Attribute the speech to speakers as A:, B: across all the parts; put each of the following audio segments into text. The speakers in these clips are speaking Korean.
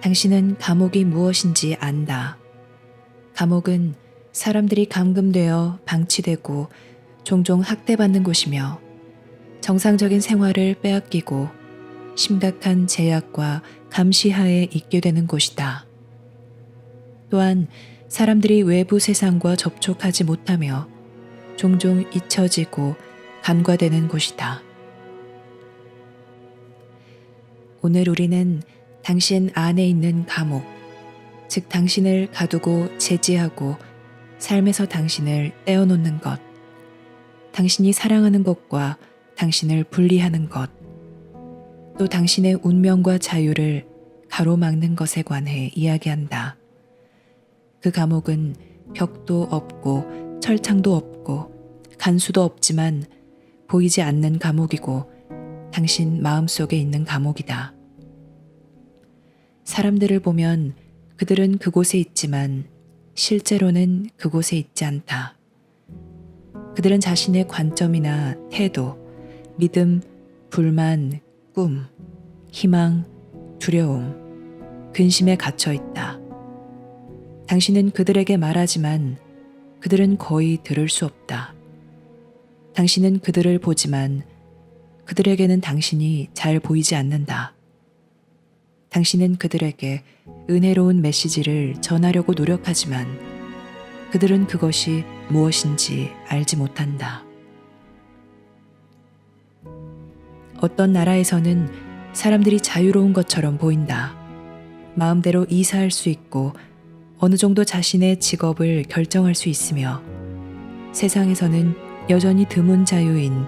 A: 당신은 감옥이 무엇인지 안다. 감옥은 사람들이 감금되어 방치되고 종종 학대받는 곳이며 정상적인 생활을 빼앗기고 심각한 제약과 감시하에 있게 되는 곳이다. 또한 사람들이 외부 세상과 접촉하지 못하며 종종 잊혀지고 간과되는 곳이다. 오늘 우리는 당신 안에 있는 감옥, 즉 당신을 가두고 제지하고 삶에서 당신을 떼어놓는 것, 당신이 사랑하는 것과 당신을 분리하는 것, 또 당신의 운명과 자유를 가로막는 것에 관해 이야기한다. 그 감옥은 벽도 없고 철창도 없고 간수도 없지만 보이지 않는 감옥이고 당신 마음속에 있는 감옥이다. 사람들을 보면 그들은 그곳에 있지만 실제로는 그곳에 있지 않다. 그들은 자신의 관점이나 태도, 믿음, 불만, 꿈, 희망, 두려움, 근심에 갇혀 있다. 당신은 그들에게 말하지만 그들은 거의 들을 수 없다. 당신은 그들을 보지만 그들에게는 당신이 잘 보이지 않는다. 당신은 그들에게 은혜로운 메시지를 전하려고 노력하지만 그들은 그것이 무엇인지 알지 못한다. 어떤 나라에서는 사람들이 자유로운 것처럼 보인다. 마음대로 이사할 수 있고 어느 정도 자신의 직업을 결정할 수 있으며 세상에서는 여전히 드문 자유인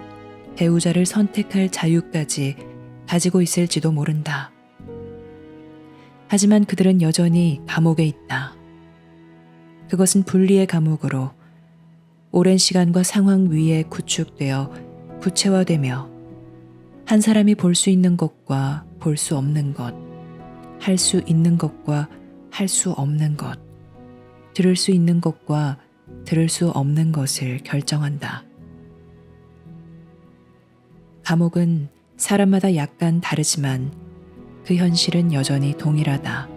A: 배우자를 선택할 자유까지 가지고 있을지도 모른다. 하지만 그들은 여전히 감옥에 있다. 그것은 분리의 감옥으로 오랜 시간과 상황 위에 구축되어 구체화되며 한 사람이 볼 수 있는 것과 볼 수 없는 것, 할 수 있는 것과 할 수 없는 것, 들을 수 있는 것과 들을 수 없는 것을 결정한다. 감옥은 사람마다 약간 다르지만 그 현실은 여전히 동일하다.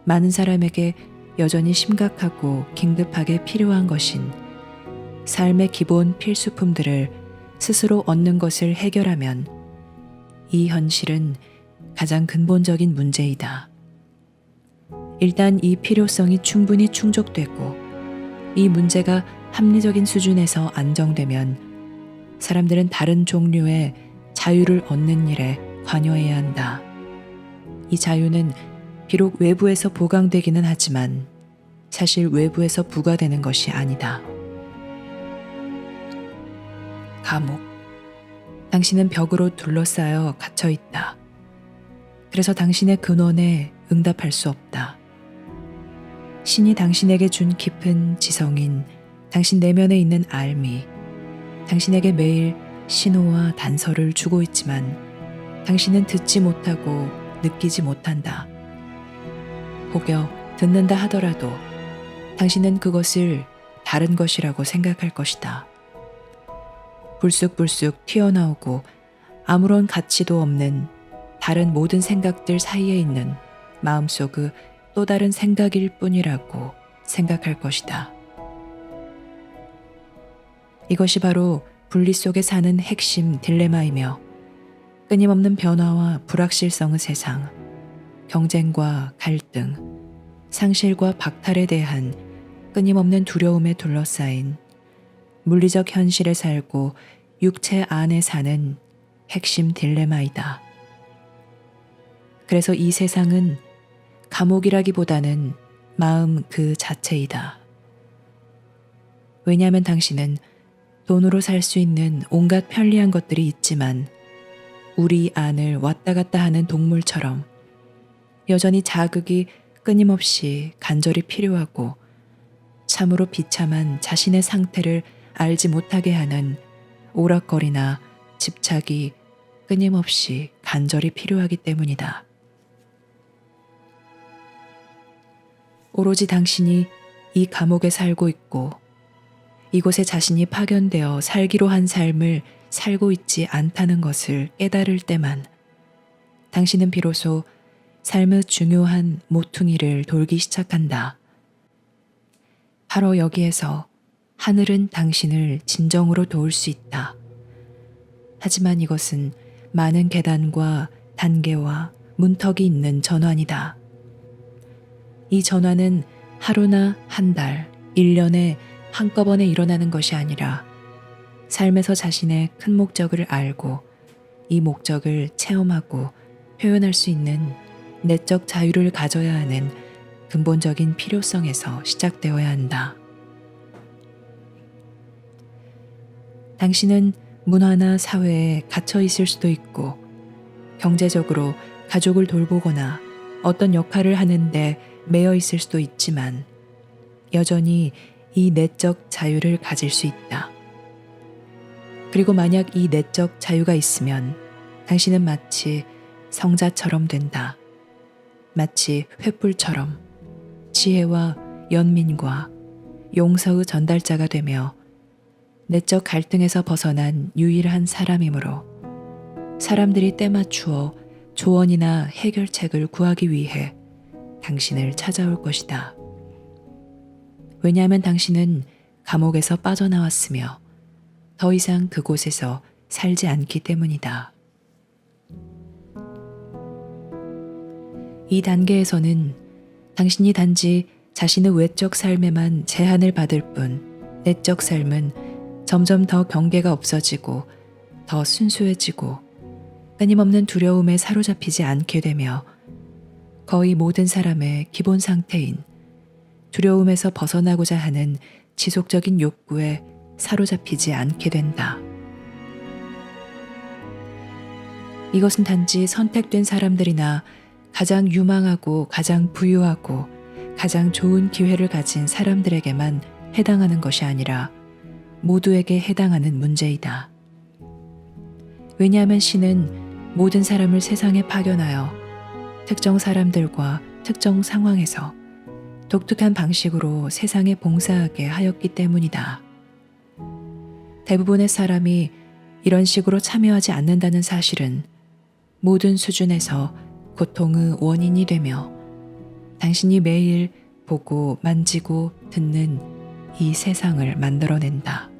A: 많은 사람에게 여전히 심각하고 긴급하게 필요한 것인 삶의 기본 필수품들을 스스로 얻는 것을 해결하면 이 현실은 가장 근본적인 문제이다. 일단 이 필요성이 충분히 충족되고 이 문제가 합리적인 수준에서 안정되면 사람들은 다른 종류의 자유를 얻는 일에 관여해야 한다. 이 자유는 비록 외부에서 보강되기는 하지만 사실 외부에서 부과되는 것이 아니다. 감옥. 당신은 벽으로 둘러싸여 갇혀 있다. 그래서 당신의 근원에 응답할 수 없다. 신이 당신에게 준 깊은 지성인 당신 내면에 있는 알미, 당신에게 매일 신호와 단서를 주고 있지만 당신은 듣지 못하고 느끼지 못한다. 혹여 듣는다 하더라도 당신은 그것을 다른 것이라고 생각할 것이다. 불쑥불쑥 튀어나오고 아무런 가치도 없는 다른 모든 생각들 사이에 있는 마음속의 또 다른 생각일 뿐이라고 생각할 것이다. 이것이 바로 분리 속에 사는 핵심 딜레마이며 끊임없는 변화와 불확실성의 세상, 경쟁과 갈등, 상실과 박탈에 대한 끊임없는 두려움에 둘러싸인 물리적 현실에 살고 육체 안에 사는 핵심 딜레마이다. 그래서 이 세상은 감옥이라기보다는 마음 그 자체이다. 왜냐하면 당신은 돈으로 살 수 있는 온갖 편리한 것들이 있지만 우리 안을 왔다 갔다 하는 동물처럼 여전히 자극이 끊임없이 간절히 필요하고 참으로 비참한 자신의 상태를 알지 못하게 하는 오락거리나 집착이 끊임없이 간절히 필요하기 때문이다. 오로지 당신이 이 감옥에 살고 있고 이곳에 자신이 파견되어 살기로 한 삶을 살고 있지 않다는 것을 깨달을 때만 당신은 비로소 삶의 중요한 모퉁이를 돌기 시작한다. 바로 여기에서 하늘은 당신을 진정으로 도울 수 있다. 하지만 이것은 많은 계단과 단계와 문턱이 있는 전환이다. 이 전환은 하루나 한 달, 1년에 한꺼번에 일어나는 것이 아니라 삶에서 자신의 큰 목적을 알고 이 목적을 체험하고 표현할 수 있는 내적 자유를 가져야 하는 근본적인 필요성에서 시작되어야 한다. 당신은 문화나 사회에 갇혀 있을 수도 있고 경제적으로 가족을 돌보거나 어떤 역할을 하는데 매여 있을 수도 있지만 여전히 이 내적 자유를 가질 수 있다. 그리고 만약 이 내적 자유가 있으면 당신은 마치 성자처럼 된다. 마치 횃불처럼 지혜와 연민과 용서의 전달자가 되며 내적 갈등에서 벗어난 유일한 사람이므로 사람들이 때맞추어 조언이나 해결책을 구하기 위해 당신을 찾아올 것이다. 왜냐하면 당신은 감옥에서 빠져나왔으며 더 이상 그곳에서 살지 않기 때문이다. 이 단계에서는 당신이 단지 자신의 외적 삶에만 제한을 받을 뿐 내적 삶은 점점 더 경계가 없어지고 더 순수해지고 끊임없는 두려움에 사로잡히지 않게 되며 거의 모든 사람의 기본 상태인 두려움에서 벗어나고자 하는 지속적인 욕구에 사로잡히지 않게 된다. 이것은 단지 선택된 사람들이나 가장 유망하고 가장 부유하고 가장 좋은 기회를 가진 사람들에게만 해당하는 것이 아니라 모두에게 해당하는 문제이다. 왜냐하면 신은 모든 사람을 세상에 파견하여 특정 사람들과 특정 상황에서 독특한 방식으로 세상에 봉사하게 하였기 때문이다. 대부분의 사람이 이런 식으로 참여하지 않는다는 사실은 모든 수준에서 고통의 원인이 되며 당신이 매일 보고 만지고 듣는 이 세상을 만들어낸다.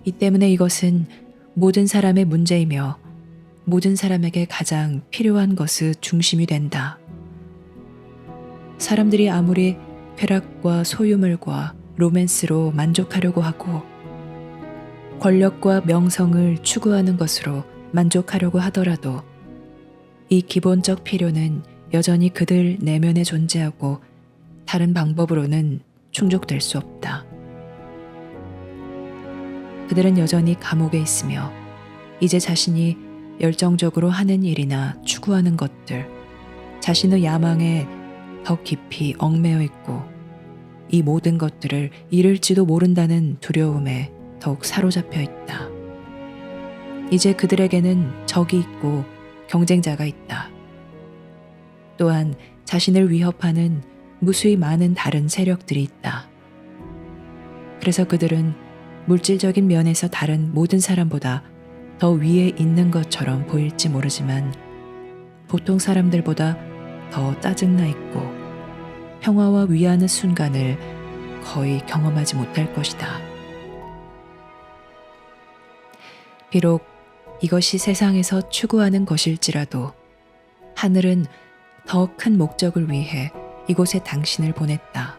A: 이 때문에 이것은 모든 사람의 문제이며 모든 사람에게 가장 필요한 것의 중심이 된다. 사람들이 아무리 쾌락과 소유물과 로맨스로 만족하려고 하고 권력과 명성을 추구하는 것으로 만족하려고 하더라도 이 기본적 필요는 여전히 그들 내면에 존재하고 다른 방법으로는 충족될 수 없다. 그들은 여전히 감옥에 있으며 이제 자신이 열정적으로 하는 일이나 추구하는 것들, 자신의 야망에 더 깊이 얽매여 있고 이 모든 것들을 잃을지도 모른다는 두려움에 더욱 사로잡혀 있다. 이제 그들에게는 적이 있고 경쟁자가 있다. 또한 자신을 위협하는 무수히 많은 다른 세력들이 있다. 그래서 그들은 물질적인 면에서 다른 모든 사람보다 더 위에 있는 것처럼 보일지 모르지만 보통 사람들보다 더 짜증나 있고 평화와 위안의 순간을 거의 경험하지 못할 것이다. 비록 이것이 세상에서 추구하는 것일지라도 하늘은 더 큰 목적을 위해 이곳에 당신을 보냈다.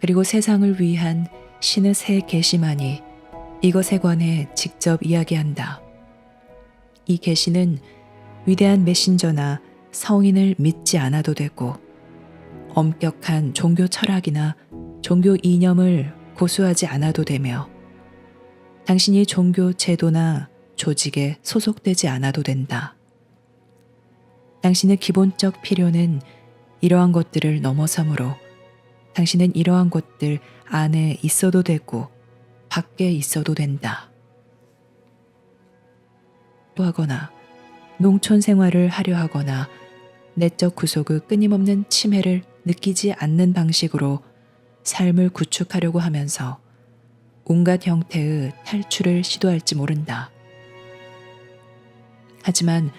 A: 그리고 세상을 위한 신의 새 계시만이 이것에 관해 직접 이야기한다. 이 계시는 위대한 메신저나 성인을 믿지 않아도 되고 엄격한 종교 철학이나 종교 이념을 고수하지 않아도 되며 당신이 종교 제도나 조직에 소속되지 않아도 된다. 당신의 기본적 필요는 이러한 것들을 넘어서므로 당신은 이러한 것들 안에 있어도 되고 밖에 있어도 된다. 하거나 농촌 생활을 하려 하거나 내적 구속의 끊임없는 침해를 느끼지 않는 방식으로 삶을 구축하려고 하면서 온갖 형태의 탈출을 시도할지 모른다. 하지만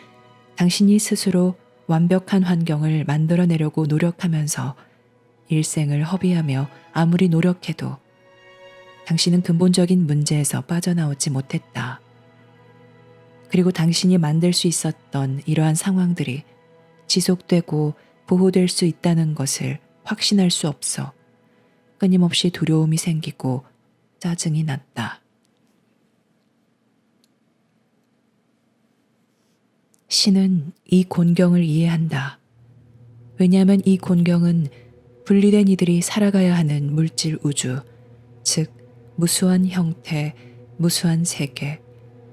A: 당신이 스스로 완벽한 환경을 만들어내려고 노력하면서 일생을 허비하며 아무리 노력해도 당신은 근본적인 문제에서 빠져나오지 못했다. 그리고 당신이 만들 수 있었던 이러한 상황들이 지속되고 보호될 수 있다는 것을 확신할 수 없어 끊임없이 두려움이 생기고 짜증이 났다. 신은 이 곤경을 이해한다. 왜냐하면 이 곤경은 분리된 이들이 살아가야 하는 물질 우주, 즉 무수한 형태, 무수한 세계,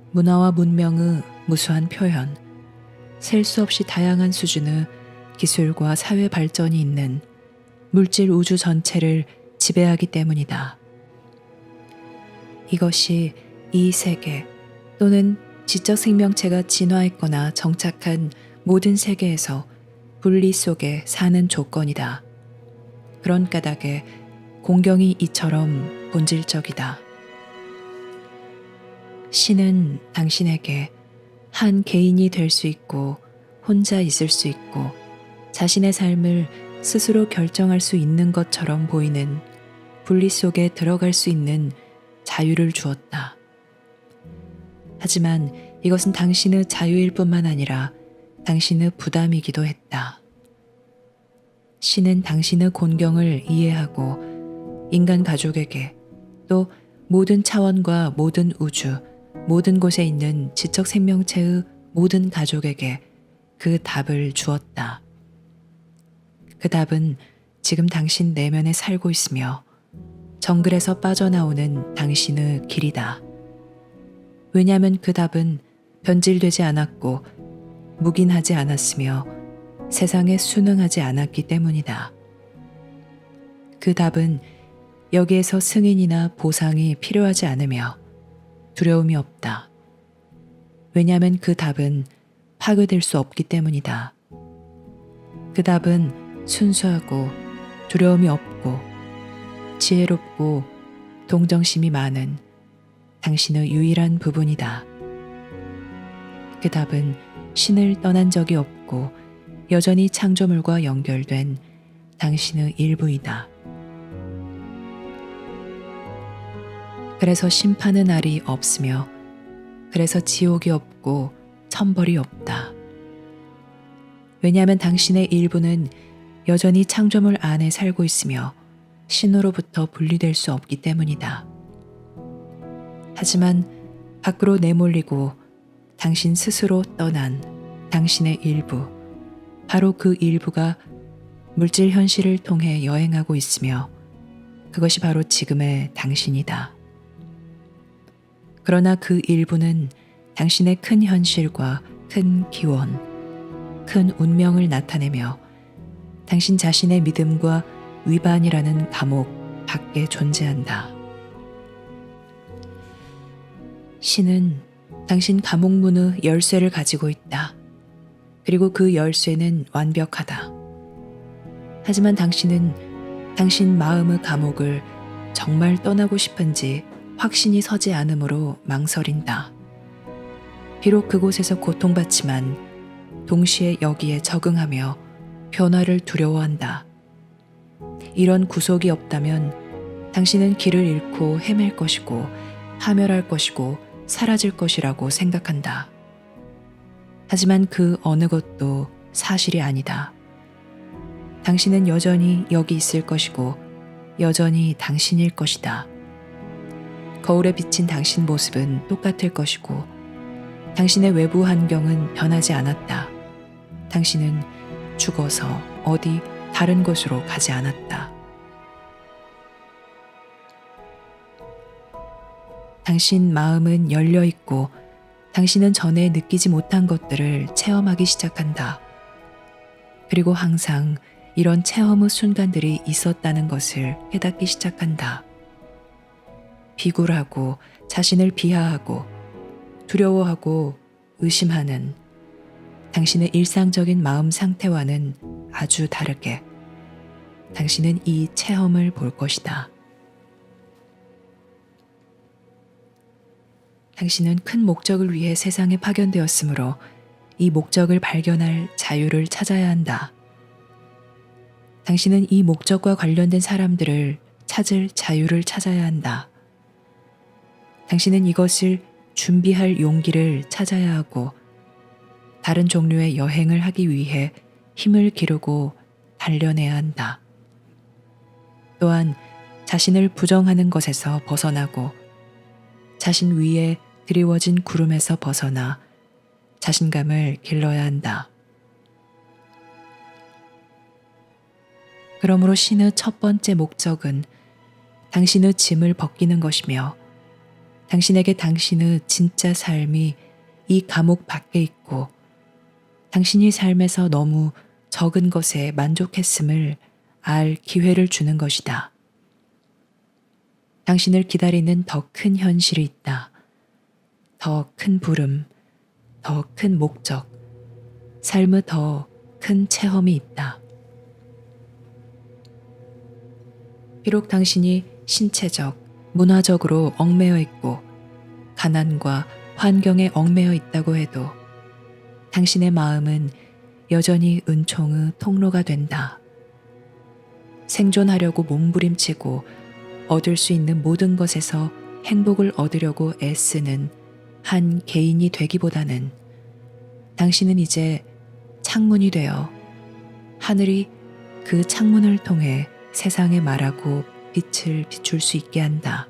A: 문화와 문명의 무수한 표현, 셀 수 없이 다양한 수준의 기술과 사회 발전이 있는 물질 우주 전체를 지배하기 때문이다. 이것이 이 세계 또는 지적 생명체가 진화했거나 정착한 모든 세계에서 분리 속에 사는 조건이다. 그런 까닭에 공경이 이처럼 본질적이다. 신은 당신에게 한 개인이 될 수 있고 혼자 있을 수 있고 자신의 삶을 스스로 결정할 수 있는 것처럼 보이는 분리 속에 들어갈 수 있는 자유를 주었다. 하지만 이것은 당신의 자유일 뿐만 아니라 당신의 부담이기도 했다. 신은 당신의 곤경을 이해하고 인간 가족에게 또 모든 차원과 모든 우주, 모든 곳에 있는 지적 생명체의 모든 가족에게 그 답을 주었다. 그 답은 지금 당신 내면에 살고 있으며 정글에서 빠져나오는 당신의 길이다. 왜냐하면 그 답은 변질되지 않았고 묵인하지 않았으며 세상에 순응하지 않았기 때문이다. 그 답은 여기에서 승인이나 보상이 필요하지 않으며 두려움이 없다. 왜냐하면 그 답은 파괴될 수 없기 때문이다. 그 답은 순수하고 두려움이 없고 지혜롭고 동정심이 많은 당신의 유일한 부분이다. 그 답은 신을 떠난 적이 없고 여전히 창조물과 연결된 당신의 일부이다. 그래서 심판의 날이 없으며 그래서 지옥이 없고 천벌이 없다. 왜냐하면 당신의 일부는 여전히 창조물 안에 살고 있으며 신으로부터 분리될 수 없기 때문이다. 하지만 밖으로 내몰리고 당신 스스로 떠난 당신의 일부, 바로 그 일부가 물질 현실을 통해 여행하고 있으며 그것이 바로 지금의 당신이다. 그러나 그 일부는 당신의 큰 현실과 큰 기원, 큰 운명을 나타내며 당신 자신의 믿음과 위반이라는 감옥 밖에 존재한다. 신은 당신 감옥문의 열쇠를 가지고 있다. 그리고 그 열쇠는 완벽하다. 하지만 당신은 당신 마음의 감옥을 정말 떠나고 싶은지 확신이 서지 않으므로 망설인다. 비록 그곳에서 고통받지만 동시에 여기에 적응하며 변화를 두려워한다. 이런 구속이 없다면 당신은 길을 잃고 헤맬 것이고 파멸할 것이고 사라질 것이라고 생각한다. 하지만 그 어느 것도 사실이 아니다. 당신은 여전히 여기 있을 것이고 여전히 당신일 것이다. 거울에 비친 당신 모습은 똑같을 것이고 당신의 외부 환경은 변하지 않았다. 당신은 죽어서 어디 다른 곳으로 가지 않았다. 당신 마음은 열려 있고 당신은 전에 느끼지 못한 것들을 체험하기 시작한다. 그리고 항상 이런 체험의 순간들이 있었다는 것을 깨닫기 시작한다. 비굴하고 자신을 비하하고 두려워하고 의심하는 당신의 일상적인 마음 상태와는 아주 다르게 당신은 이 체험을 볼 것이다. 당신은 큰 목적을 위해 세상에 파견되었으므로 이 목적을 발견할 자유를 찾아야 한다. 당신은 이 목적과 관련된 사람들을 찾을 자유를 찾아야 한다. 당신은 이것을 준비할 용기를 찾아야 하고 다른 종류의 여행을 하기 위해 힘을 기르고 단련해야 한다. 또한 자신을 부정하는 것에서 벗어나고 자신 위에 드리워진 구름에서 벗어나 자신감을 길러야 한다. 그러므로 신의 첫 번째 목적은 당신의 짐을 벗기는 것이며 당신에게 당신의 진짜 삶이 이 감옥 밖에 있고 당신이 삶에서 너무 적은 것에 만족했음을 알 기회를 주는 것이다. 당신을 기다리는 더 큰 현실이 있다. 더 큰 부름, 더 큰 목적, 삶의 더 큰 체험이 있다. 비록 당신이 신체적, 문화적으로 얽매여 있고 가난과 환경에 얽매여 있다고 해도 당신의 마음은 여전히 은총의 통로가 된다. 생존하려고 몸부림치고 얻을 수 있는 모든 것에서 행복을 얻으려고 애쓰는 한 개인이 되기보다는 당신은 이제 창문이 되어 하늘이 그 창문을 통해 세상에 말하고 빛을 비출 수 있게 한다.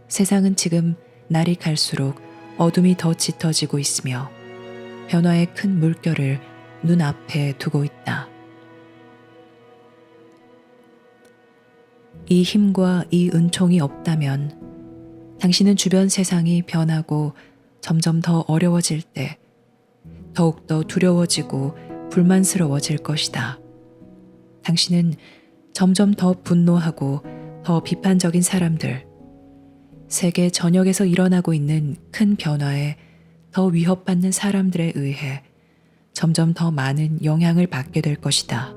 A: 세상은 지금 날이 갈수록 어둠이 더 짙어지고 있으며 변화의 큰 물결을 눈앞에 두고 있다. 이 힘과 이 은총이 없다면 당신은 주변 세상이 변하고 점점 더 어려워질 때 더욱더 두려워지고 불만스러워질 것이다. 당신은 점점 더 분노하고 더 비판적인 사람들, 세계 전역에서 일어나고 있는 큰 변화에 더 위협받는 사람들에 의해 점점 더 많은 영향을 받게 될 것이다.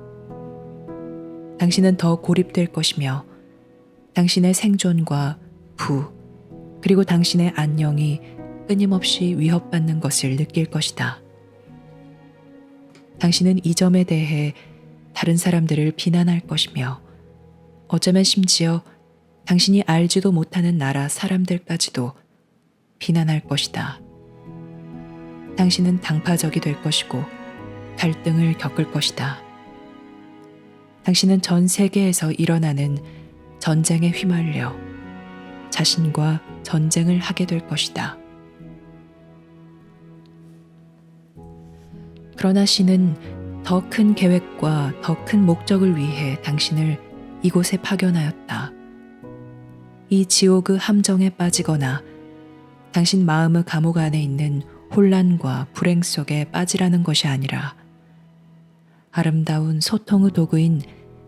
A: 당신은 더 고립될 것이며 당신의 생존과 부, 그리고 당신의 안녕이 끊임없이 위협받는 것을 느낄 것이다. 당신은 이 점에 대해 다른 사람들을 비난할 것이며 어쩌면 심지어 당신이 알지도 못하는 나라 사람들까지도 비난할 것이다. 당신은 당파적이 될 것이고 갈등을 겪을 것이다. 당신은 전 세계에서 일어나는 전쟁에 휘말려 자신과 전쟁을 하게 될 것이다. 그러나 신은 더 큰 계획과 더 큰 목적을 위해 당신을 이곳에 파견하였다. 이 지옥의 함정에 빠지거나 당신 마음의 감옥 안에 있는 혼란과 불행 속에 빠지라는 것이 아니라 아름다운 소통의 도구인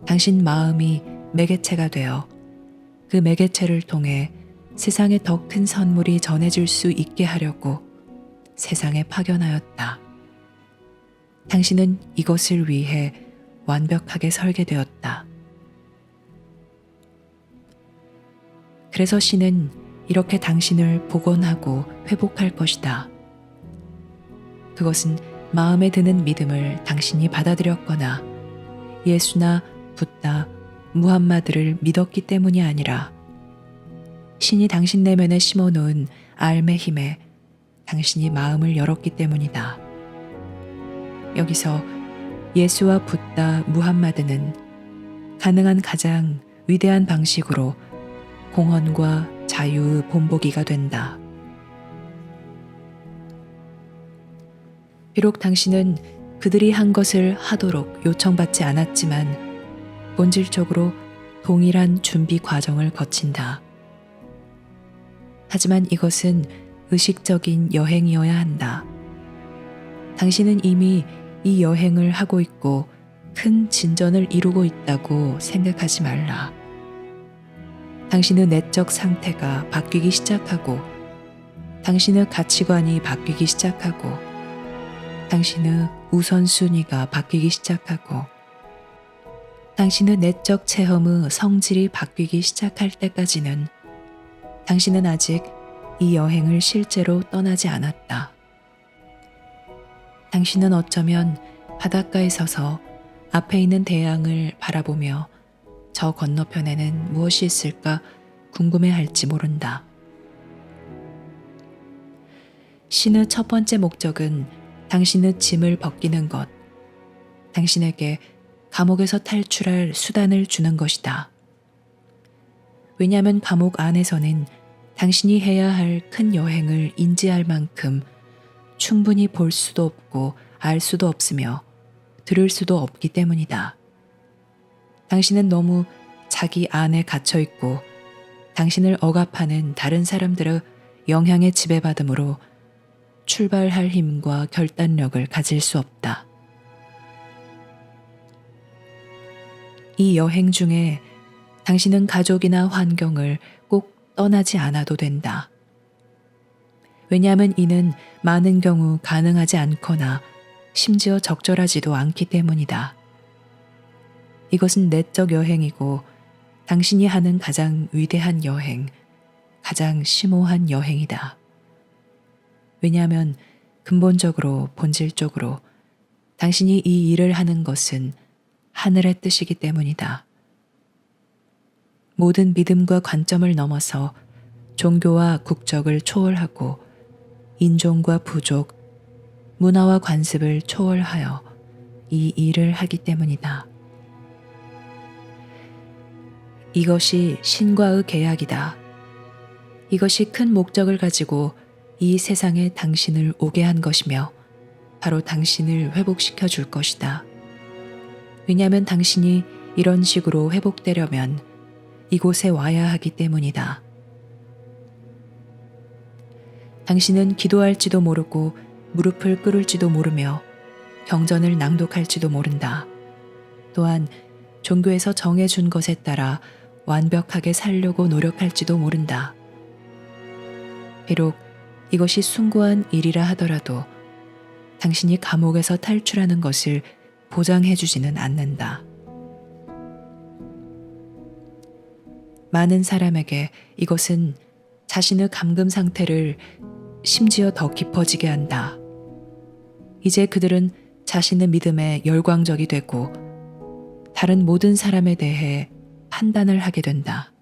A: 당신 마음이 매개체가 되어 그 매개체를 통해 세상에 더 큰 선물이 전해질 수 있게 하려고 세상에 파견하였다. 당신은 이것을 위해 완벽하게 설계되었다. 그래서 신은 이렇게 당신을 복원하고 회복할 것이다. 그것은 마음에 드는 믿음을 당신이 받아들였거나 예수나 붓다, 무함마드를 믿었기 때문이 아니라 신이 당신 내면에 심어놓은 알의 힘에 당신이 마음을 열었기 때문이다. 여기서 예수와 붓다, 무함마드는 가능한 가장 위대한 방식으로 공헌과 자유의 본보기가 된다. 비록 당신은 그들이 한 것을 하도록 요청받지 않았지만 본질적으로 동일한 준비 과정을 거친다. 하지만 이것은 의식적인 여행이어야 한다. 당신은 이미 이 여행을 하고 있고 큰 진전을 이루고 있다고 생각하지 말라. 당신의 내적 상태가 바뀌기 시작하고 당신의 가치관이 바뀌기 시작하고 당신의 우선순위가 바뀌기 시작하고 당신의 내적 체험의 성질이 바뀌기 시작할 때까지는 당신은 아직 이 여행을 실제로 떠나지 않았다. 당신은 어쩌면 바닷가에 서서 앞에 있는 대양을 바라보며 저 건너편에는 무엇이 있을까 궁금해할지 모른다. 신의 첫 번째 목적은 당신의 짐을 벗기는 것, 당신에게 감옥에서 탈출할 수단을 주는 것이다. 왜냐하면 감옥 안에서는 당신이 해야 할 큰 여행을 인지할 만큼 충분히 볼 수도 없고 알 수도 없으며 들을 수도 없기 때문이다. 당신은 너무 자기 안에 갇혀 있고 당신을 억압하는 다른 사람들의 영향에 지배받음으로 출발할 힘과 결단력을 가질 수 없다. 이 여행 중에 당신은 가족이나 환경을 꼭 떠나지 않아도 된다. 왜냐하면 이는 많은 경우 가능하지 않거나 심지어 적절하지도 않기 때문이다. 이것은 내적 여행이고 당신이 하는 가장 위대한 여행, 가장 심오한 여행이다. 왜냐하면 근본적으로 본질적으로 당신이 이 일을 하는 것은 하늘의 뜻이기 때문이다. 모든 믿음과 관점을 넘어서 종교와 국적을 초월하고 인종과 부족, 문화와 관습을 초월하여 이 일을 하기 때문이다. 이것이 신과의 계약이다. 이것이 큰 목적을 가지고 이 세상에 당신을 오게 한 것이며 바로 당신을 회복시켜 줄 것이다. 왜냐하면 당신이 이런 식으로 회복되려면 이곳에 와야 하기 때문이다. 당신은 기도할지도 모르고 무릎을 꿇을지도 모르며 경전을 낭독할지도 모른다. 또한 종교에서 정해준 것에 따라 완벽하게 살려고 노력할지도 모른다. 비록 이것이 숭고한 일이라 하더라도 당신이 감옥에서 탈출하는 것을 보장해주지는 않는다. 많은 사람에게 이것은 자신의 감금 상태를 심지어 더 깊어지게 한다. 이제 그들은 자신의 믿음에 열광적이 되고 다른 모든 사람에 대해 판단을 하게 된다.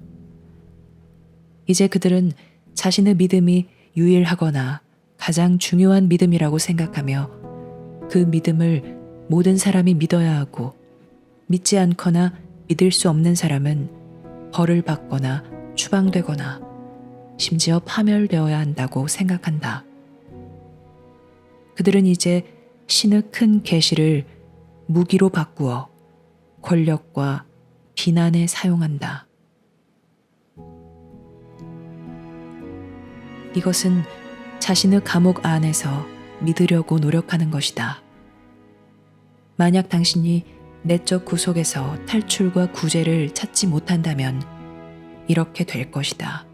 A: 이제 그들은 자신의 믿음이 유일하거나 가장 중요한 믿음이라고 생각하며 그 믿음을 모든 사람이 믿어야 하고 믿지 않거나 믿을 수 없는 사람은 벌을 받거나 추방되거나 심지어 파멸되어야 한다고 생각한다. 그들은 이제 신의 큰 계시를 무기로 바꾸어 권력과 비난에 사용한다. 이것은 자신의 감옥 안에서 믿으려고 노력하는 것이다. 만약 당신이 내적 구속에서 탈출과 구제를 찾지 못한다면 이렇게 될 것이다.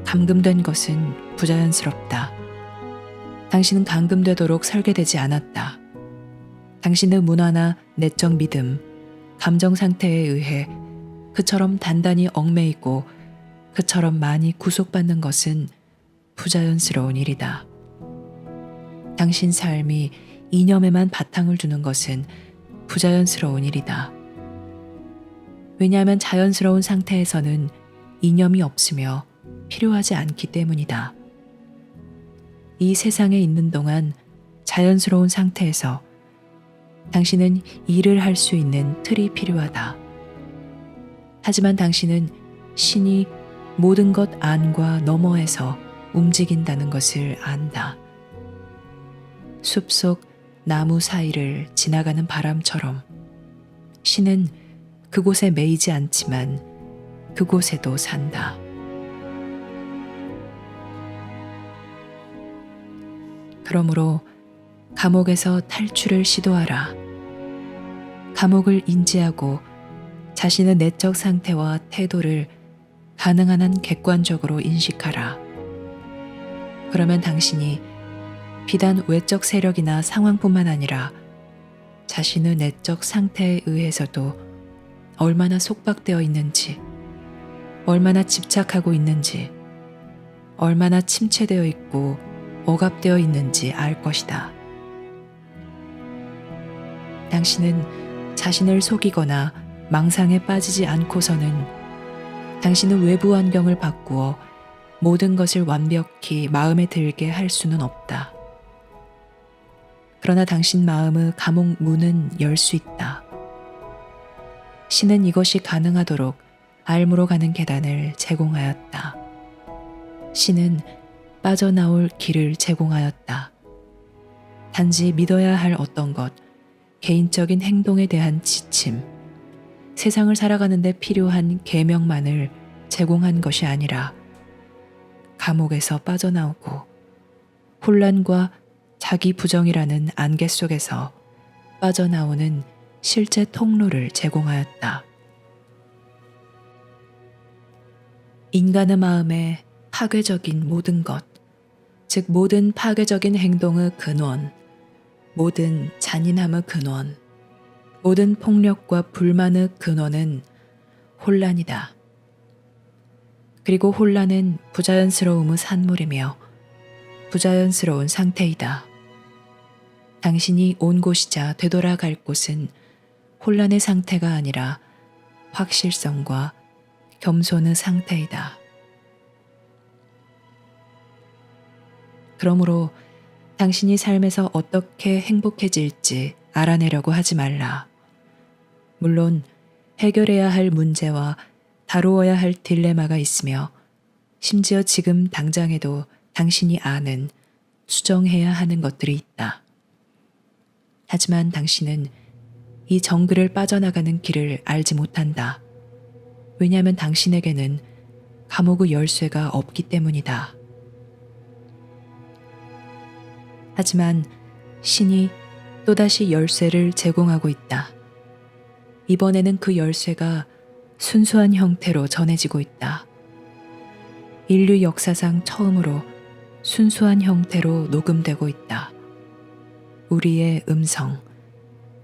A: 감금된 것은 부자연스럽다. 당신은 감금되도록 설계되지 않았다. 당신의 문화나 내적 믿음, 감정 상태에 의해 그처럼 단단히 얽매이고 그처럼 많이 구속받는 것은 부자연스러운 일이다. 당신 삶이 이념에만 바탕을 두는 것은 부자연스러운 일이다. 왜냐하면 자연스러운 상태에서는 이념이 없으며 필요하지 않기 때문이다. 이 세상에 있는 동안 자연스러운 상태에서 당신은 일을 할 수 있는 틀이 필요하다. 하지만 당신은 신이 모든 것 안과 너머에서 움직인다는 것을 안다. 숲속 나무 사이를 지나가는 바람처럼 신은 그곳에 매이지 않지만 그곳에도 산다. 그러므로 감옥에서 탈출을 시도하라. 감옥을 인지하고 자신의 내적 상태와 태도를 가능한 한 객관적으로 인식하라. 그러면 당신이 비단 외적 세력이나 상황뿐만 아니라 자신의 내적 상태에 의해서도 얼마나 속박되어 있는지, 얼마나 집착하고 있는지, 얼마나 침체되어 있고 억압되어 있는지 알 것이다. 당신은 자신을 속이거나 망상에 빠지지 않고서는 당신은 외부 환경을 바꾸어 모든 것을 완벽히 마음에 들게 할 수는 없다. 그러나 당신 마음의 감옥 문은 열 수 있다. 신은 이것이 가능하도록 알무로 가는 계단을 제공하였다. 신은 빠져나올 길을 제공하였다. 단지 믿어야 할 어떤 것, 개인적인 행동에 대한 지침, 세상을 살아가는 데 필요한 계명만을 제공한 것이 아니라 감옥에서 빠져나오고 혼란과 자기 부정이라는 안개 속에서 빠져나오는 실제 통로를 제공하였다. 인간의 마음에 파괴적인 모든 것, 즉 모든 파괴적인 행동의 근원, 모든 잔인함의 근원, 모든 폭력과 불만의 근원은 혼란이다. 그리고 혼란은 부자연스러움의 산물이며 부자연스러운 상태이다. 당신이 온 곳이자 되돌아갈 곳은 혼란의 상태가 아니라 확실성과 겸손의 상태이다. 그러므로 당신이 삶에서 어떻게 행복해질지 알아내려고 하지 말라. 물론 해결해야 할 문제와 다루어야 할 딜레마가 있으며 심지어 지금 당장에도 당신이 아는 수정해야 하는 것들이 있다. 하지만 당신은 이 정글을 빠져나가는 길을 알지 못한다. 왜냐하면 당신에게는 감옥의 열쇠가 없기 때문이다. 하지만 신이 또다시 열쇠를 제공하고 있다. 이번에는 그 열쇠가 순수한 형태로 전해지고 있다. 인류 역사상 처음으로 순수한 형태로 녹음되고 있다. 우리의 음성,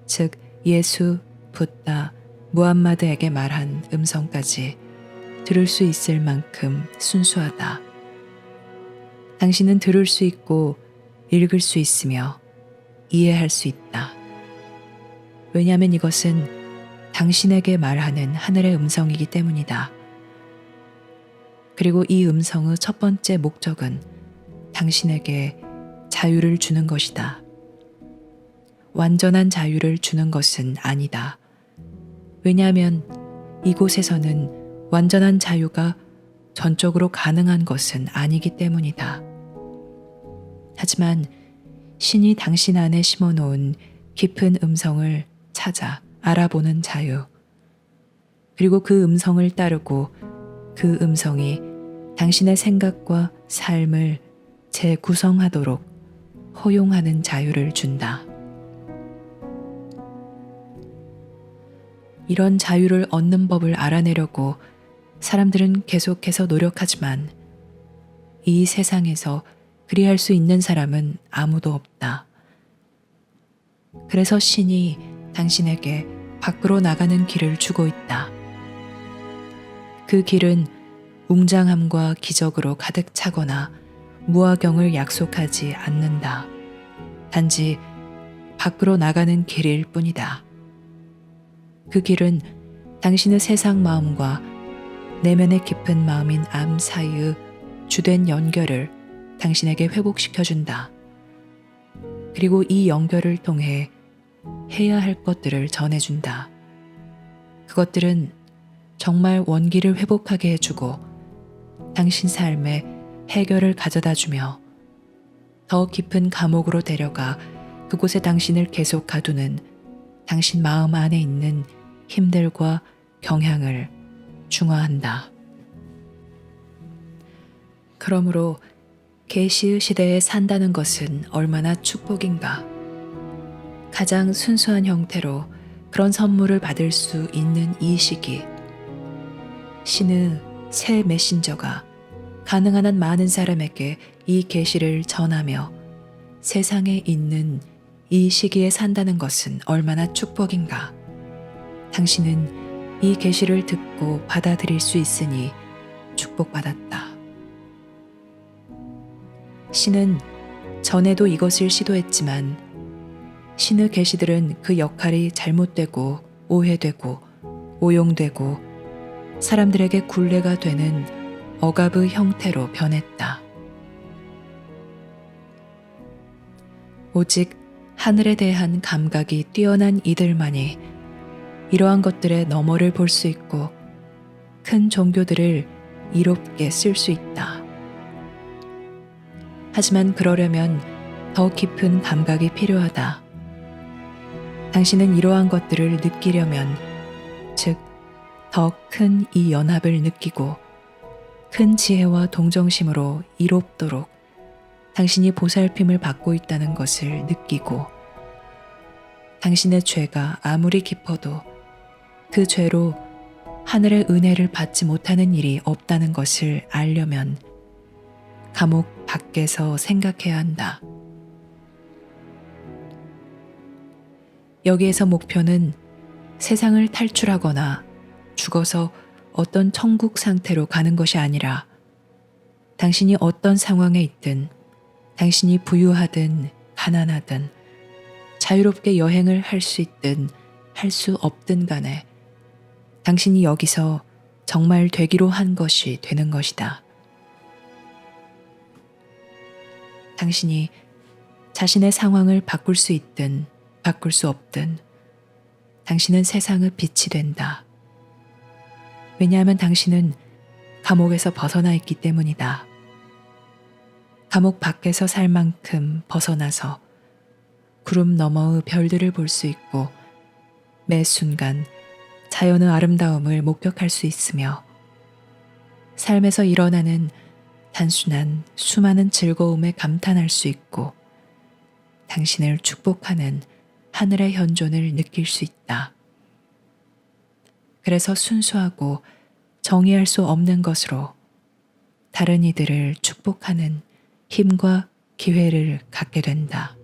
A: 즉 예수, 붓다, 무함마드에게 말한 음성까지 들을 수 있을 만큼 순수하다. 당신은 들을 수 있고 읽을 수 있으며 이해할 수 있다. 왜냐하면 이것은 당신에게 말하는 하늘의 음성이기 때문이다. 그리고 이 음성의 첫 번째 목적은 당신에게 자유를 주는 것이다. 완전한 자유를 주는 것은 아니다. 왜냐하면 이곳에서는 완전한 자유가 전적으로 가능한 것은 아니기 때문이다. 하지만 신이 당신 안에 심어놓은 깊은 음성을 찾아 알아보는 자유, 그리고 그 음성을 따르고 그 음성이 당신의 생각과 삶을 재구성하도록 허용하는 자유를 준다. 이런 자유를 얻는 법을 알아내려고 사람들은 계속해서 노력하지만 이 세상에서 그리할 수 있는 사람은 아무도 없다. 그래서 신이 당신에게 밖으로 나가는 길을 주고 있다. 그 길은 웅장함과 기적으로 가득 차거나 무화경을 약속하지 않는다. 단지 밖으로 나가는 길일 뿐이다. 그 길은 당신의 세상 마음과 내면의 깊은 마음인 암 사이의 주된 연결을 당신에게 회복시켜준다. 그리고 이 연결을 통해 해야 할 것들을 전해준다. 그것들은 정말 원기를 회복하게 해주고 당신 삶에 해결을 가져다 주며 더 깊은 감옥으로 데려가 그곳에 당신을 계속 가두는 당신 마음 안에 있는 힘들과 경향을 중화한다. 그러므로 계시의 시대에 산다는 것은 얼마나 축복인가. 가장 순수한 형태로 그런 선물을 받을 수 있는 이 시기, 신의 새 메신저가 가능한 한 많은 사람에게 이 계시를 전하며 세상에 있는 이 시기에 산다는 것은 얼마나 축복인가. 당신은 이 계시를 듣고 받아들일 수 있으니 축복받았다. 신은 전에도 이것을 시도했지만 신의 계시들은 그 역할이 잘못되고 오해되고 오용되고 사람들에게 굴레가 되는 억압의 형태로 변했다. 오직 하늘에 대한 감각이 뛰어난 이들만이 이러한 것들의 너머를 볼 수 있고 큰 종교들을 이롭게 쓸 수 있다. 하지만 그러려면 더 깊은 감각이 필요하다. 당신은 이러한 것들을 느끼려면, 즉, 더 큰 이 연합을 느끼고 큰 지혜와 동정심으로 이롭도록 당신이 보살핌을 받고 있다는 것을 느끼고 당신의 죄가 아무리 깊어도 그 죄로 하늘의 은혜를 받지 못하는 일이 없다는 것을 알려면 감옥 밖에서 생각해야 한다. 여기에서 목표는 세상을 탈출하거나 죽어서 어떤 천국 상태로 가는 것이 아니라 당신이 어떤 상황에 있든 당신이 부유하든 가난하든 자유롭게 여행을 할 수 있든 할 수 없든 간에 당신이 여기서 정말 되기로 한 것이 되는 것이다. 당신이 자신의 상황을 바꿀 수 있든 바꿀 수 없든 당신은 세상의 빛이 된다. 왜냐하면 당신은 감옥에서 벗어나 있기 때문이다. 감옥 밖에서 살 만큼 벗어나서 구름 너머의 별들을 볼 수 있고 매 순간 자연의 아름다움을 목격할 수 있으며 삶에서 일어나는 단순한 수많은 즐거움에 감탄할 수 있고 당신을 축복하는 하늘의 현존을 느낄 수 있다. 그래서 순수하고 정의할 수 없는 것으로 다른 이들을 축복하는 힘과 기회를 갖게 된다.